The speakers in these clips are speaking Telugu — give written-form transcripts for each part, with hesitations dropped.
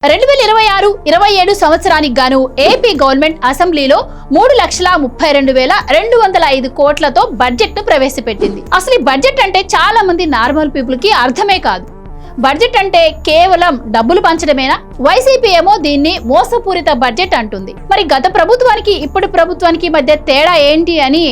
2026-27 సంవత్సరానికి గాను ఏపీ గవర్నమెంట్ అసెంబ్లీలో 3,32,205 కోట్లతో బడ్జెట్ ను ప్రవేశపెట్టింది. అసలు ఈ బడ్జెట్ అంటే చాలా మంది నార్మల్ పీపుల్ కి అర్థమే కాదు. బడ్జెట్ అంటే కేవలం డబ్బులు పంచడమేనా? వైసీపీ ఏమో దీన్ని మోసపూరిత బడ్జెట్ అంటుంది. మరి గత ప్రభుత్వానికి ఇప్పుడు ప్రభుత్వానికి మధ్య తేడా ఏంటి అని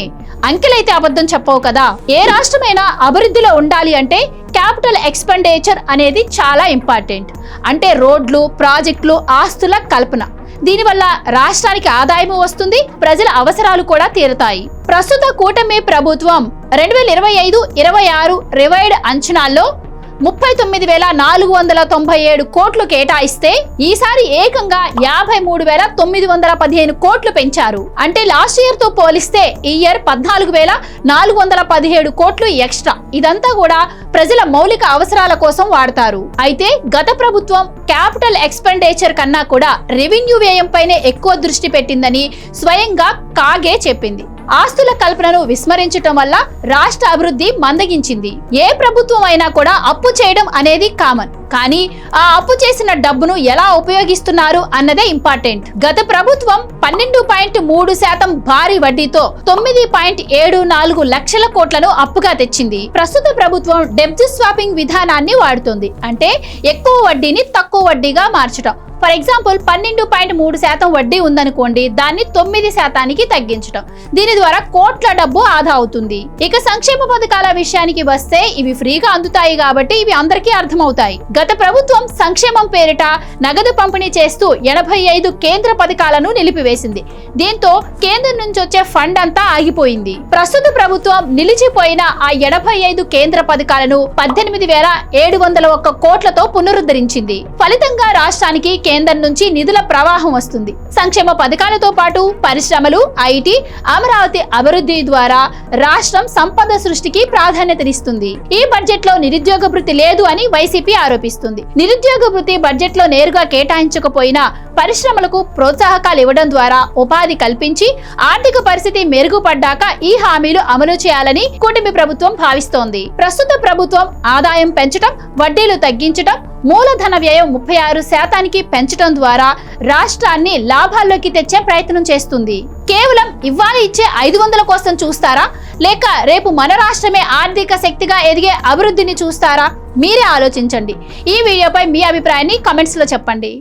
అంకెలైతే అబద్ధం చెప్పవు కదా. ఏ రాష్ట్రమైనా అభివృద్ధిలో ఉండాలి అంటే క్యాపిటల్ ఎక్స్పెండిచర్ అనేది చాలా ఇంపార్టెంట్. అంటే రోడ్లు, ప్రాజెక్టులు, ఆస్తుల కల్పన. దీనివల్ల రాష్ట్రానికి ఆదాయం వస్తుంది, ప్రజల అవసరాలు కూడా తీరుతాయి. ప్రస్తుత కూటమి ప్రభుత్వం 2025-26 రివైడ్ అంచనాల్లో 39,497 కోట్లు కేటాయిస్తే ఈసారి ఏకంగా 53,915 కోట్లు పెంచారు. అంటే లాస్ట్ ఇయర్ తో పోలిస్తే ఈ ఇయర్ 14,417 కోట్లు ఎక్స్ట్రా. ఇదంతా కూడా ప్రజల మౌలిక అవసరాల కోసం వాడతారు. అయితే గత ప్రభుత్వం క్యాపిటల్ ఎక్స్పెండిచర్ కన్నా కూడా రెవెన్యూ వ్యయంపైనే ఎక్కువ దృష్టి పెట్టిందని స్వయంగా కాగే చెప్పింది. ఆస్తుల కల్పనను విస్మరించటం వల్ల రాష్ట్ర అభివృద్ధి మందగించింది. ఏ ప్రభుత్వం అయినా కూడా అప్పు చేయడం అనేది కామన్, కానీ ఆ అప్పు చేసిన డబ్బును ఎలా ఉపయోగిస్తున్నారు అన్నదే ఇంపార్టెంట్. గత ప్రభుత్వం 12.3% భారీ వడ్డీతో 9.74 లక్షల కోట్లను అప్పుగా తెచ్చింది. ప్రస్తుత ప్రభుత్వం డెబ్ట్ స్వాపింగ్ విధానాన్ని వాడుతుంది. అంటే ఎక్కువ వడ్డీని తక్కువ వడ్డీగా మార్చడం. ఫర్ ఎగ్జాంపుల్ 12.3% వడ్డీ ఉందనుకోండి, దాన్ని 9% తగ్గించడం. దీని ద్వారా కోట్ల డబ్బు ఆదా అవుతుంది. ఇక సంక్షేమ పథకాల విషయానికి వస్తే ఇవి ఫ్రీగా అందుతాయి కాబట్టి ఇవి అందరికీ అర్థమవుతాయి. గత ప్రభుత్వం సంక్షేమం పేరిట నగదు పంపిణీ చేస్తూ 85 కేంద్ర పథకాలను నిలిపివేసింది. దీంతో కేంద్రం నుంచి వచ్చే ఫండ్ అంతా ఆగిపోయింది. ప్రస్తుత ప్రభుత్వం నిలిచిపోయిన ఆ 85 కేంద్ర పథకాలను 18,701 కోట్లతో పునరుద్ధరించింది. ఫలితంగా రాష్ట్రానికి కేంద్రం నుంచి నిధుల ప్రవాహం వస్తుంది. సంక్షేమ పథకాలతో పాటు పరిశ్రమలు, ఐటీ, అమరావతి అభివృద్ధి ద్వారా రాష్ట్రం సంపద సృష్టికి ప్రాధాన్యతనిస్తుంది. ఈ బడ్జెట్ లో నిరుద్యోగ భృతి లేదు అని వైసీపీ ఆరోపిస్తుంది. నిరుద్యోగ భృతి బడ్జెట్ లో నేరుగా కేటాయించకపోయినా పరిశ్రమలకు ప్రోత్సాహకాలు ఇవ్వడం ద్వారా ఉపాధి కల్పించి ఆర్థిక పరిస్థితి మెరుగుపడ్డాక ఈ హామీలు అమలు చేయాలని కూటమి ప్రభుత్వం భావిస్తోంది. ప్రస్తుత ప్రభుత్వం ఆదాయం పెంచడం, వడ్డీలు తగ్గించడం, మూలధన వ్యయం 36% పెంచడం ద్వారా రాష్ట్రాన్ని లాభాల్లోకి తెచ్చే ప్రయత్నం చేస్తుంది. కేవలం ఇవాళ ఇచ్చే 500 కోసం చూస్తారా, లేక రేపు మన రాష్ట్రమే ఆర్థిక శక్తిగా ఎదిగే అభివృద్ధిని చూస్తారా? మీరే ఆలోచించండి. ఈ వీడియోపై మీ అభిప్రాయాన్ని కామెంట్స్ లో చెప్పండి.